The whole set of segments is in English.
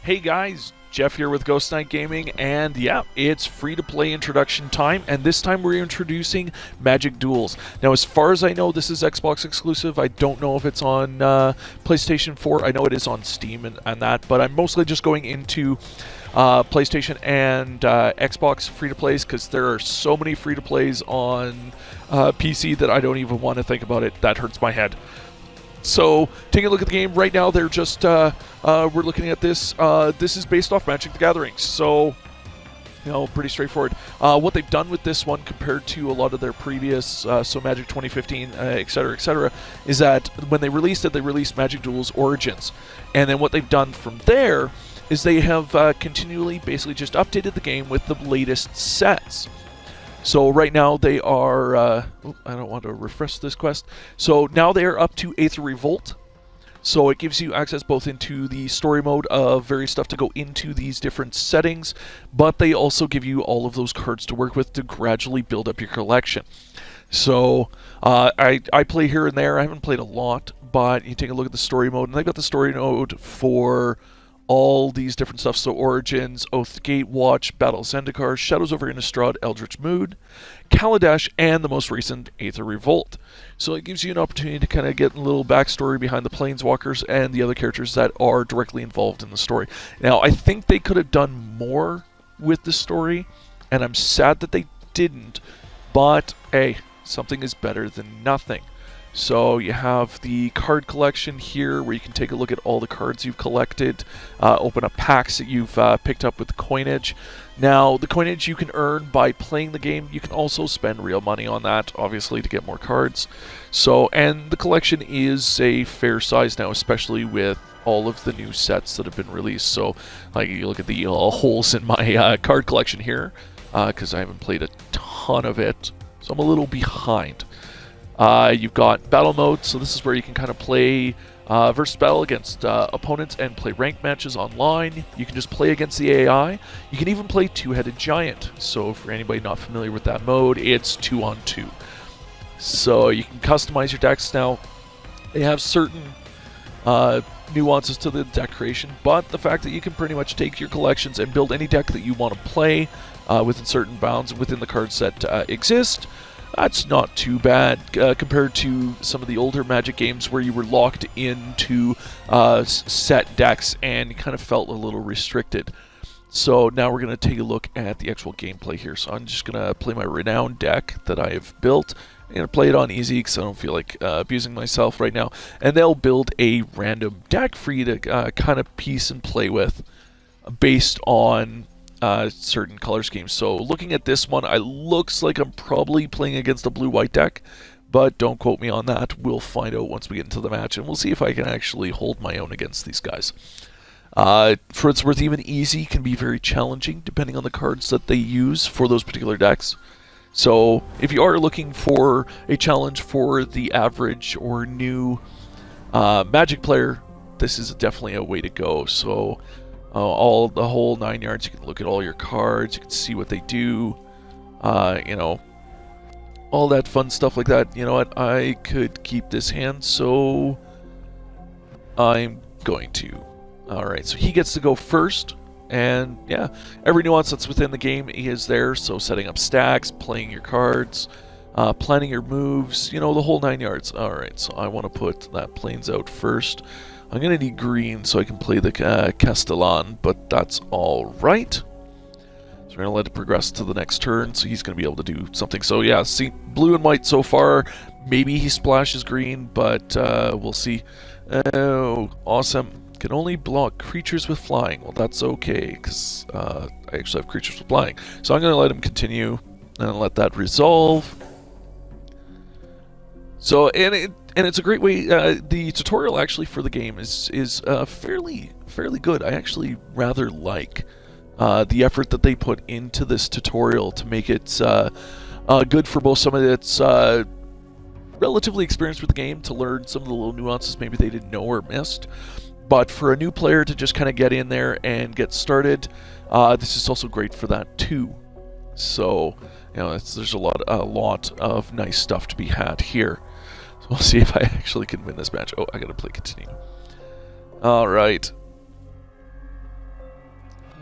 Hey guys, Jeff here with Ghost Knight Gaming, and yeah, it's free-to-play introduction time, and this time we're introducing Magic Duels. Now, as far as I know, this is Xbox exclusive. I don't know if it's on PlayStation 4. I know it is on Steam and that, but I'm mostly just going into PlayStation and Xbox free-to-plays, because there are so many free-to-plays on PC that I don't even want to think about it. That hurts my head. So, taking a look at the game right now, they're just, we're looking at this. This is based off Magic the Gathering, so, you know, pretty straightforward. What they've done with this one compared to a lot of their previous, so Magic 2015, etc., is that when they released it, they released Magic Duels Origins. And then what they've done from there is they have continually basically just updated the game with the latest sets. So right now they are, I don't want to refresh this quest. So now they are up to Aether Revolt. So it gives you access both into the story mode of various stuff to go into these different settings, but they also give you all of those cards to work with to gradually build up your collection. So I play here and there. I haven't played a lot, but you take a look at the story mode, and they've got the story mode for all these different stuff. So Origins, Oath Gatewatch, Battle Zendikar, Shadows over Innistrad, Eldritch Mood, Kaladesh, and the most recent Aether Revolt. So it gives you an opportunity to kind of get a little backstory behind the Planeswalkers and the other characters that are directly involved in the story. Now, I think they could have done more with the story, and I'm sad that they didn't, but hey, something is better than nothing. So you have the card collection here, where you can take a look at all the cards you've collected, open up packs that you've picked up with the coinage. Now, the coinage you can earn by playing the game. You can also spend real money on that, obviously, to get more cards. So, and the collection is a fair size now, especially with all of the new sets that have been released. So, like, you look at the holes in my card collection here, because I haven't played a ton of it, so I'm a little behind. You've got battle mode, so this is where you can kind of play versus battle against opponents and play ranked matches online. You can just play against the AI. You can even play Two-Headed Giant. So for anybody not familiar with that mode, it's 2-on-2. So you can customize your decks. Now, they have certain nuances to the deck creation, but the fact that you can pretty much take your collections and build any deck that you want to play within certain bounds within the cards that exist, that's not too bad compared to some of the older Magic games where you were locked into set decks and kind of felt a little restricted. So now we're going to take a look at the actual gameplay here. So I'm just going to play my Renown deck that I have built. I'm going to play it on easy because I don't feel like abusing myself right now. And they'll build a random deck for you to kind of piece and play with based on certain color schemes. So looking at this one, it looks like I'm probably playing against a blue-white deck, but don't quote me on that. We'll find out once we get into the match, and we'll see if I can actually hold my own against these guys. For its worth, even easy can be very challenging depending on the cards that they use for those particular decks. So if you are looking for a challenge for the average or new Magic player, this is definitely a way to go. So the whole 9 yards. You can look at all your cards. You can see what they do. You know, all that fun stuff like that. You know what? I could keep this hand, so I'm going to. All right, so he gets to go first, and yeah, every nuance that's within the game is there. So setting up stacks, playing your cards, planning your moves. You know, the whole 9 yards. All right, so I want to put that plains out first. I'm going to need green so I can play the Castellan, but that's all right. So we're going to let it progress to the next turn, so he's going to be able to do something. So yeah, see, blue and white so far. Maybe he splashes green, but we'll see. Oh, awesome. Can only block creatures with flying. Well, that's okay, because I actually have creatures with flying. So I'm going to let him continue and let that resolve. So, and it's a great way. The tutorial actually for the game is fairly good. I actually rather like the effort that they put into this tutorial to make it good for both somebody that's relatively experienced with the game to learn some of the little nuances maybe they didn't know or missed, but for a new player to just kind of get in there and get started, this is also great for that too. So, you know, there's a lot of nice stuff to be had here. So we'll see if I actually can win this match. Oh, I gotta play continue. All right.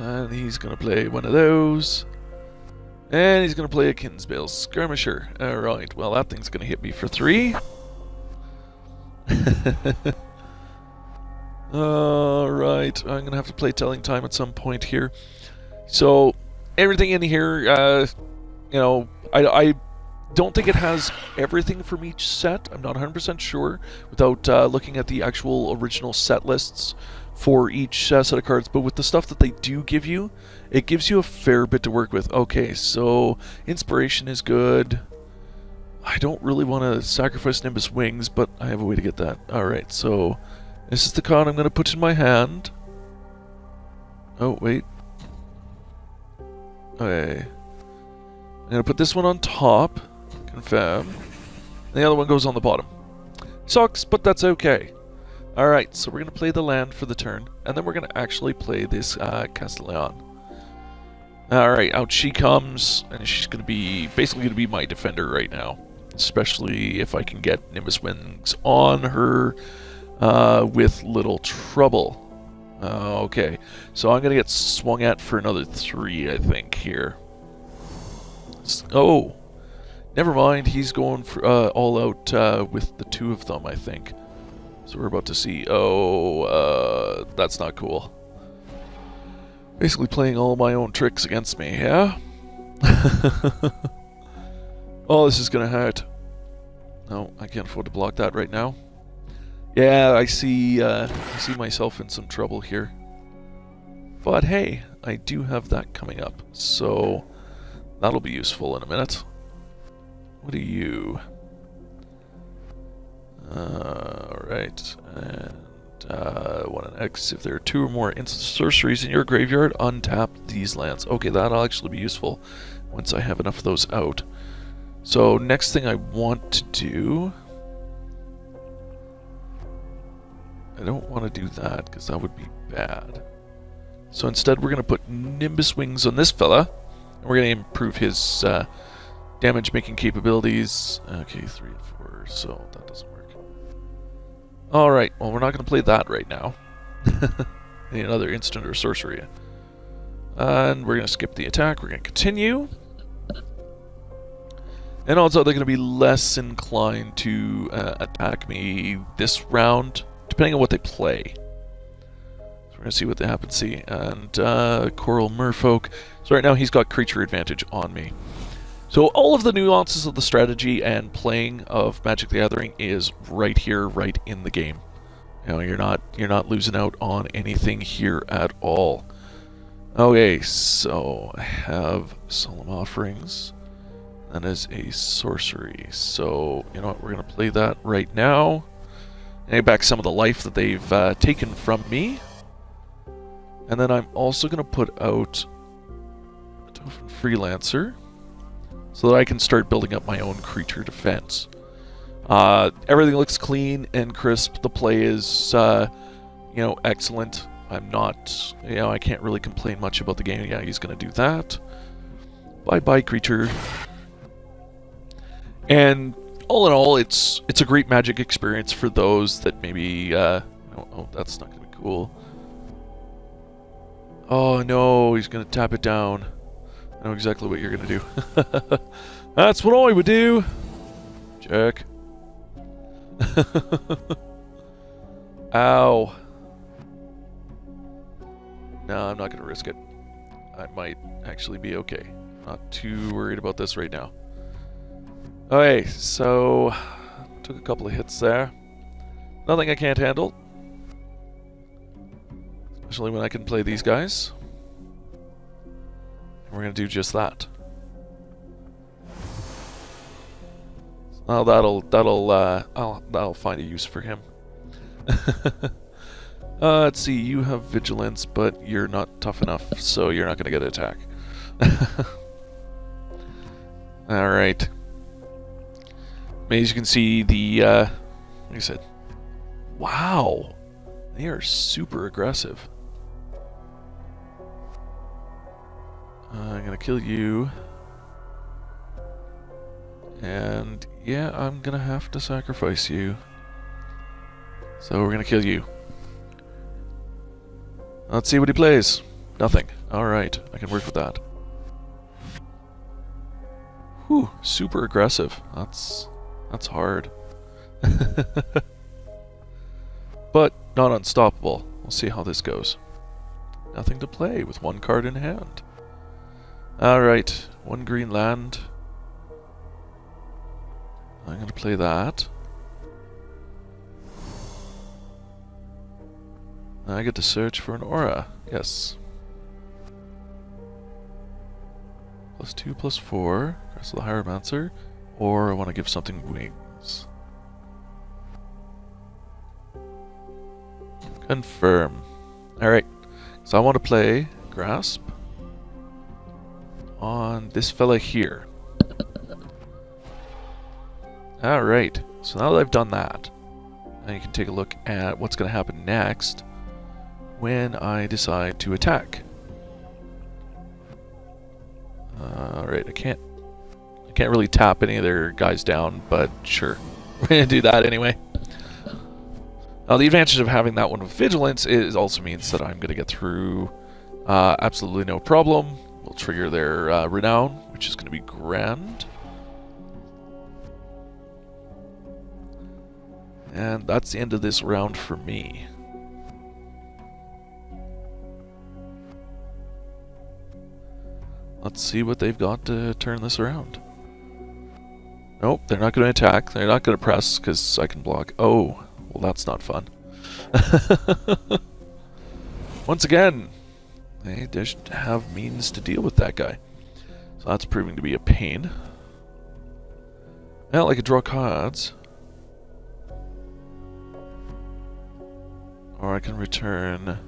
And he's going to play one of those. And he's going to play a Kinsbale Skirmisher. Alright, well that thing's going to hit me for 3. Alright, I'm going to have to play Telling Time at some point here. So, everything in here, you know, I don't think it has everything from each set. I'm not 100% sure without looking at the actual original set lists for each set of cards, but with the stuff that they do give you, it gives you a fair bit to work with. Okay, so Inspiration is good. I don't really want to sacrifice Nimbus Wings, but I have a way to get that. Alright, so this is the card I'm going to put in my hand. Oh, wait. Okay. I'm going to put this one on top. Confirm. And the other one goes on the bottom. Sucks, but that's okay. Alright, so we're going to play the land for the turn, and then we're going to actually play this Castellan. Alright, out she comes, and she's going to be basically going to be my defender right now. Especially if I can get Nimbus Wings on her with little trouble. Okay, so I'm going to get swung at for another 3, I think, here. Oh, never mind, he's going for all out with the 2 of them, I think. So we're about to see, oh, that's not cool. Basically playing all my own tricks against me, yeah? Oh, this is gonna hurt. No, I can't afford to block that right now. Yeah, I see myself in some trouble here. But hey, I do have that coming up, so that'll be useful in a minute. What are you? Alright, and 1 and X. If there are 2 or more instant sorceries in your graveyard, untap these lands. Okay, that'll actually be useful once I have enough of those out. So, next thing I want to do... I don't want to do that, because that would be bad. So instead we're going to put Nimbus Wings on this fella, and we're going to improve his damage-making capabilities. Okay, 3 and 4, so that doesn't work. Alright, well we're not going to play that right now. Need another instant or sorcery. And we're going to skip the attack, we're going to continue. And also they're going to be less inclined to attack me this round, depending on what they play. So we're going to see what they happen to see. And Coral Merfolk. So right now he's got creature advantage on me. So all of the nuances of the strategy and playing of Magic the Gathering is right here, right in the game. You know, you're not losing out on anything here at all. Okay, so I have Solemn Offerings. That is a sorcery. So, you know what, we're going to play that right now. And get back some of the life that they've taken from me. And then I'm also going to put out a Tofen Freelancer, so that I can start building up my own creature defense. Everything looks clean and crisp. The play is, you know, excellent. I'm not, you know, I can't really complain much about the game. Yeah, he's going to do that. Bye-bye, creature. And all in all, it's a great Magic experience for those that maybe, oh, that's not going to be cool. Oh no, he's going to tap it down. I know exactly what you're going to do. That's what I would do. Check. Ow. No, I'm not going to risk it. I might actually be okay. Not too worried about this right now. Okay, so took a couple of hits there. Nothing I can't handle. Especially when I can play these guys. We're going to do just that. Well, that'll find a use for him. Let's see, you have vigilance, but you're not tough enough, so you're not going to get an attack. Alright. As you can see, the, like I said, wow, they are super aggressive. I'm gonna kill you. And yeah, I'm gonna have to sacrifice you. So we're gonna kill you. Let's see what he plays. Nothing. Alright, I can work with that. Whew, super aggressive. That's hard. But not unstoppable. We'll see how this goes. Nothing to play with one card in hand. Alright, one green land. I'm going to play that. I get to search for an aura. Yes. +2, +4. Crest of the Hieromancer. Or I want to give something wings. Confirm. Alright. So I want to play Grasp on this fella here. Alright. So now that I've done that, now you can take a look at what's going to happen next when I decide to attack. Alright, I can't really tap any of their guys down, but sure. We're going to do that anyway. Now the advantage of having that one with Vigilance is also means that I'm going to get through absolutely no problem. We'll trigger their Renown, which is going to be grand. And that's the end of this round for me. Let's see what they've got to turn this around. Nope, they're not going to attack. They're not going to press because I can block. Oh, well that's not fun. Once again, they just have means to deal with that guy. So that's proving to be a pain. Well, I could draw cards. Or I can return...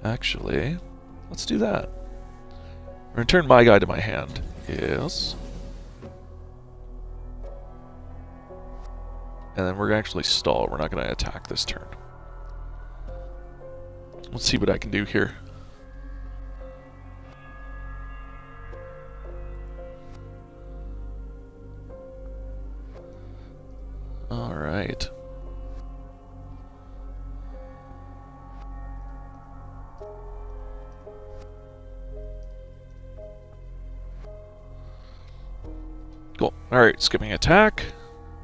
Actually, let's do that. Return my guy to my hand. Yes. And then we're going to actually stall. We're not going to attack this turn. Let's see what I can do here. Alright. Cool. Alright, skipping attack.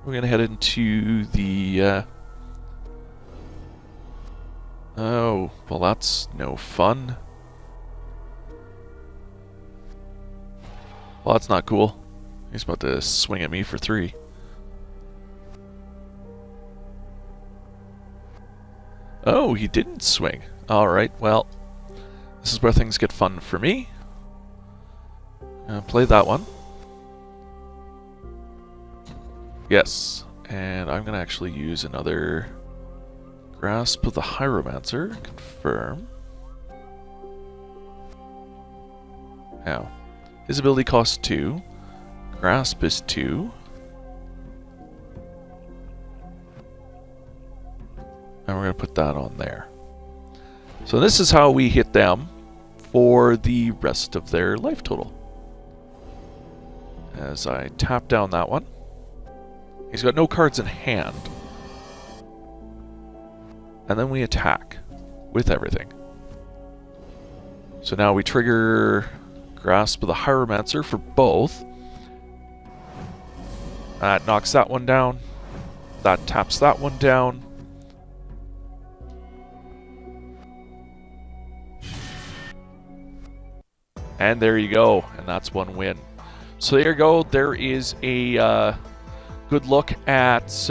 We're going to head into the... Oh, well that's no fun. Well, that's not cool. He's about to swing at me for 3. Oh, he didn't swing. Alright, well, this is where things get fun for me. Play that one. Yes, and I'm going to actually use another Grasp of the Hieromancer. Confirm. Now, his ability costs 2. Grasp is 2. And we're going to put that on there. So this is how we hit them for the rest of their life total. As I tap down that one. He's got no cards in hand. And then we attack with everything. So now we trigger Grasp of the Hieromancer for both. That knocks that one down. That taps that one down. And there you go. And that's one win. So there you go. There is a... good look at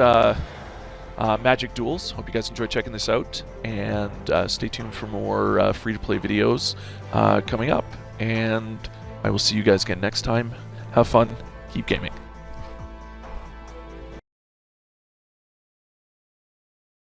Magic Duels. Hope you guys enjoyed checking this out, and stay tuned for more free-to-play videos coming up. And I will see you guys again next time. Have fun. Keep gaming.